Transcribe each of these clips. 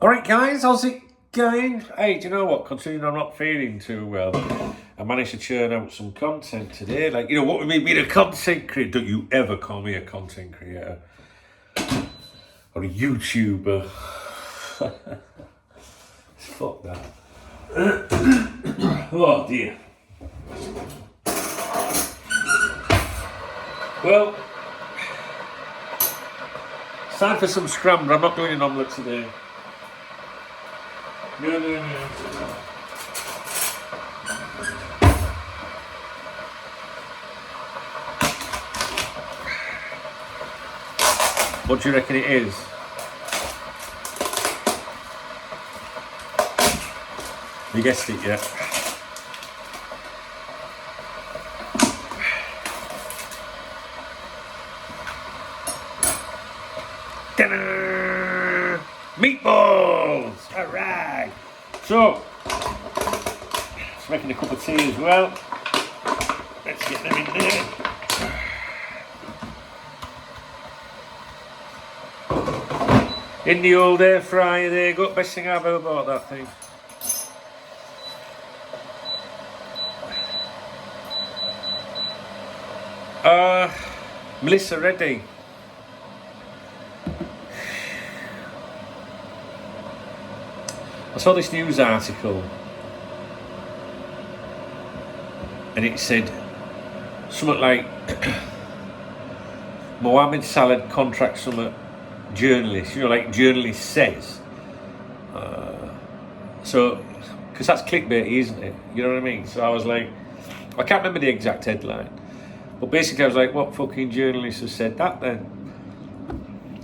Alright guys, how's it going? Hey, do you know what? Considering I'm not feeling too well, I managed to churn out some content today. Like, you know, what would me being a content creator? Don't you ever call me a content creator. Or a YouTuber. Fuck that. Oh dear. Well, it's time for some scramble. I'm not doing an omelette today. No. What do you reckon it is? You guessed it yet? Ta-da! Meatballs! Alright! So, just making a cup of tea as well. Let's get them in there. In the old air fryer there, got best thing I've ever bought, that thing. Melissa Reddy. I saw this news article and it said something like Mohammed Salah contracts some journalist, you know, like journalist says. So, because that's clickbait, isn't it? You know what I mean? So I was like, I can't remember the exact headline, but basically I was like, what fucking journalist has said that then?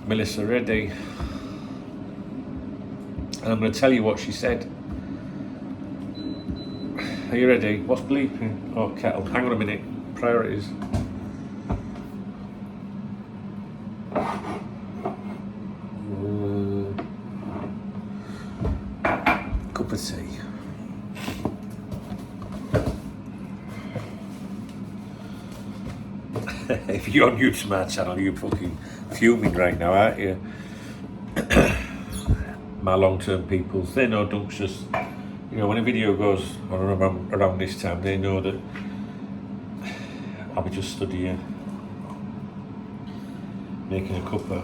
Melissa Reddy. And I'm going to tell you what she said. Are you ready? What's bleeping? Oh, kettle. Hang on a minute. Priorities. Cup of tea. If you're new to my channel, you're fucking fuming right now, aren't you? My long-term peoples, they know Dunk's just, you know, when a video goes on around this time, they know that I'll be just stood here making a cuppa.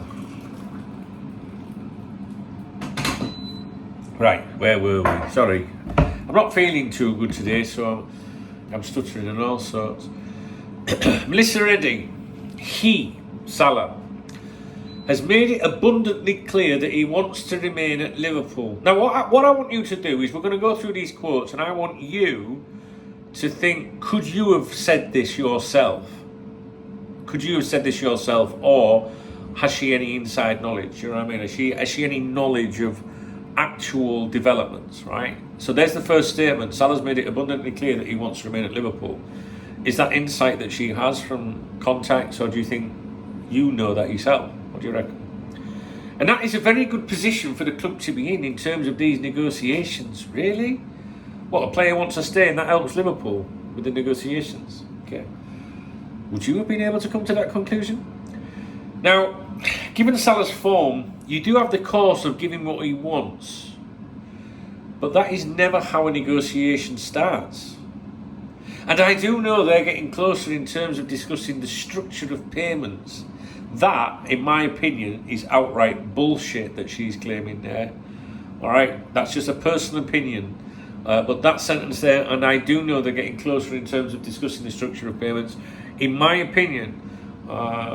Right, where were we? Sorry, I'm not feeling too good today, so I'm stuttering and all sorts. Melissa Reddy, Salah, has made it abundantly clear that he wants to remain at Liverpool. Now, what I want you to do is we're going to go through these quotes and I want you to think, could you have said this yourself? Could you have said this yourself, or has she any inside knowledge? You know what I mean? Has she any knowledge of actual developments, right? So there's the first statement. Salah's made it abundantly clear that he wants to remain at Liverpool. Is that insight that she has from contacts, or do you think you know that yourself? What do you reckon? And that is a very good position for the club to be in terms of these negotiations. Really? What, a player wants to stay and that helps Liverpool with the negotiations? Okay. Would you have been able to come to that conclusion? Now, given Salah's form, you do have the course of giving what he wants. But that is never how a negotiation starts. And I do know they're getting closer in terms of discussing the structure of payments. That, in my opinion, is outright bullshit that she's claiming there. All right, that's just a personal opinion. But that sentence there, and I do know they're getting closer in terms of discussing the structure of payments, in my opinion,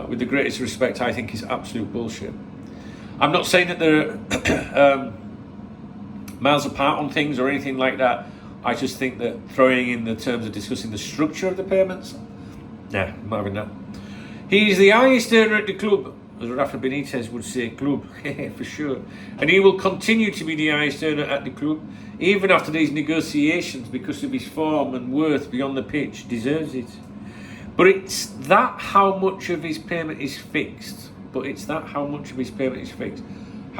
with the greatest respect, I think is absolute bullshit. I'm not saying that they're miles apart on things or anything like that. I just think that throwing in the terms of discussing the structure of the payments, nah, I'm not having that. He's the highest earner at the club, as Rafa Benitez would say, club, for sure. And he will continue to be the highest earner at the club, even after these negotiations, because of his form and worth beyond the pitch, deserves it. But it's that how much of his payment is fixed. How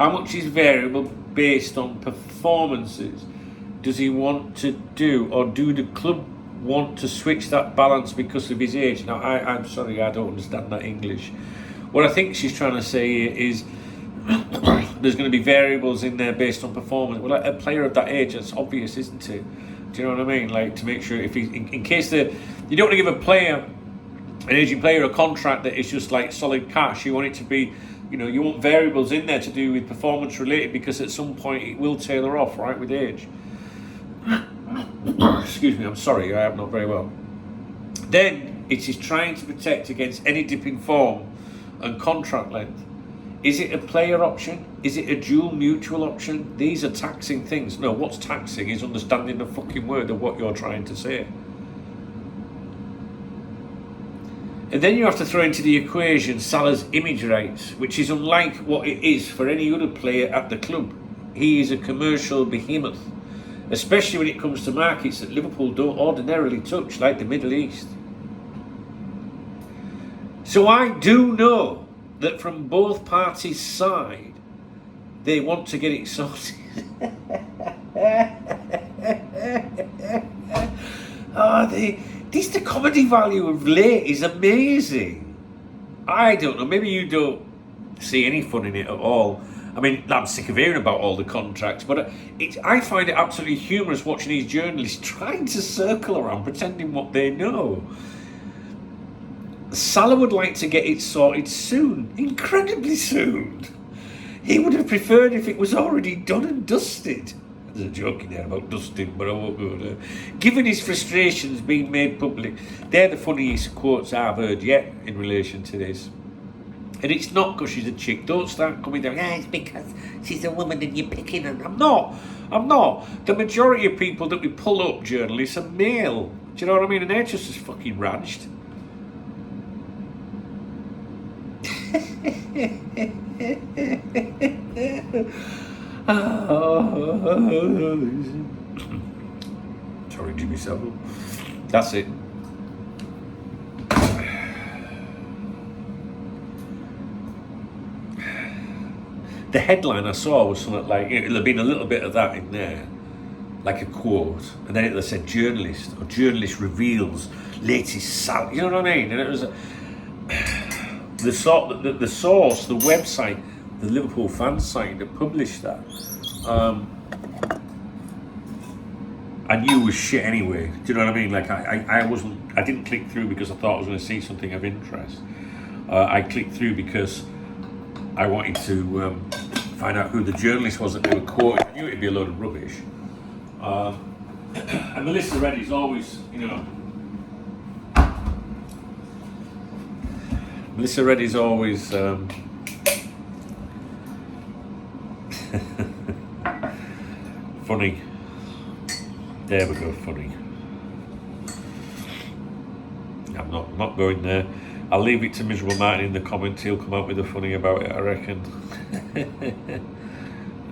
much is variable based on performances? Does he want to do, or do the club want to switch that balance because of his age? Now, I'm sorry, I don't understand that English. What I think she's trying to say is there's going to be variables in there based on performance. Well, like a player of that age, it's obvious, isn't it? Do you know what I mean? Like, to make sure if he, in case you don't want to give a player, an aging player, a contract that is just like solid cash. You want it to be, you want variables in there to do with performance related, because at some point it will tailor off, right, with age. Excuse me, I'm sorry, I am not very well. Then it is trying to protect against any dip in form and contract length. Is it a player option? Is it a dual mutual option? These are taxing things. No, what's taxing is understanding the fucking word of what you're trying to say. And then you have to throw into the equation Salah's image rights, which is unlike what it is for any other player at the club. He is a commercial behemoth, especially when it comes to markets that Liverpool don't ordinarily touch, like the Middle East. So I do know that from both parties' side, they want to get it sorted. The comedy value of late is amazing. I don't know, maybe you don't see any fun in it at all. I mean, I'm sick of hearing about all the contracts, but I find it absolutely humorous watching these journalists trying to circle around, pretending what they know. Salah would like to get it sorted soon, incredibly soon. He would have preferred if it was already done and dusted. There's a joke in there about dusting, but I won't go there. Given his frustrations being made public, they're the funniest quotes I've heard yet in relation to this. And it's not because she's a chick. Don't start coming down, it's because she's a woman and you're picking her. I'm not. The majority of people that we pull up, journalists, are male. Do you know what I mean? And they're just as fucking ranched. Sorry, Jimmy Savile. That's it. The headline I saw was something like, it'll have been a little bit of that in there, like a quote, and then it'll have said journalist, or journalist reveals latest Salah. You know what I mean? And it was the source, the website, the Liverpool fan site that published that. I knew it was shit anyway. Do you know what I mean? Like I didn't click through because I thought I was going to see something of interest. I clicked through because I wanted to find out who the journalist was that they were quoting. I knew it'd be a load of rubbish. And Melissa Reddy's always, Melissa Reddy's always funny. There we go, funny. I'm not going there. I'll leave it to Miserable Martin in the comments. He'll come out with a funny about it, I reckon.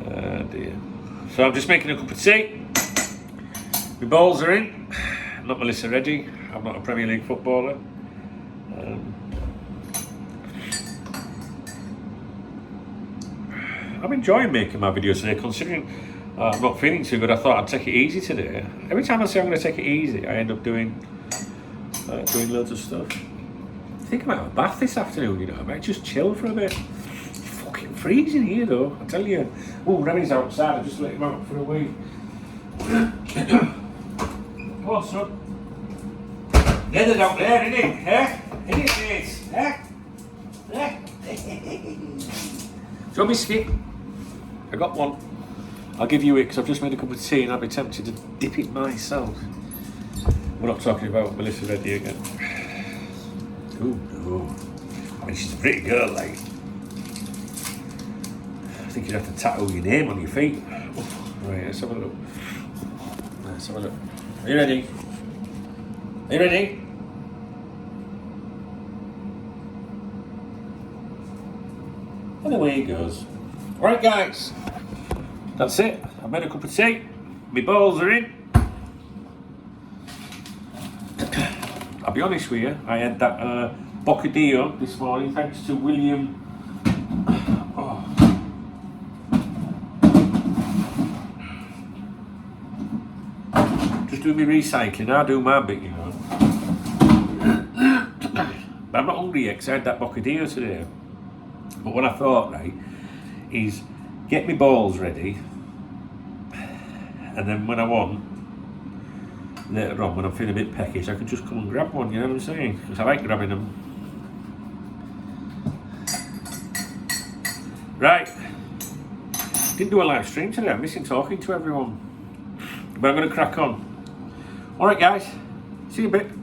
Oh dear. So I'm just making a cup of tea. My balls are in. I'm not Melissa Reddy. I'm not a Premier League footballer. I'm enjoying making my videos today, considering I'm not feeling too good. I thought I'd take it easy today. Every time I say I'm going to take it easy, I end up doing loads of stuff. I think I might have a bath this afternoon, I might just chill for a bit. It's fucking freezing here though, I tell you. Oh, Reddy's outside, I just let him out for a wee. Come on, son. Nether's out there, isn't it? Isn't it, mate? Do you want biscuit? I got one. I'll give you it because I've just made a cup of tea and I'd be tempted to dip it myself. We're not talking about Melissa Reddy again. Oh no. I mean, she's a pretty girl, like. I think you'd have to tattoo your name on your feet. Right, let's have a look. Are you ready? Are you ready? And away he goes. Alright guys, that's it. I've made a cup of tea. My balls are in. I'll be honest with you, I had that bocadillo this morning thanks to William. Just do me recycling, I'll do my bit, But I'm not hungry yet because I had that bocadillo today. But what I thought, right, is get my balls ready, and then when I want, later on when I'm feeling a bit peckish, I can just come and grab one, you know what I'm saying? Because I like grabbing them. Right, didn't do a live stream today, I'm missing talking to everyone, but I'm going to crack on. Alright guys, see you in a bit.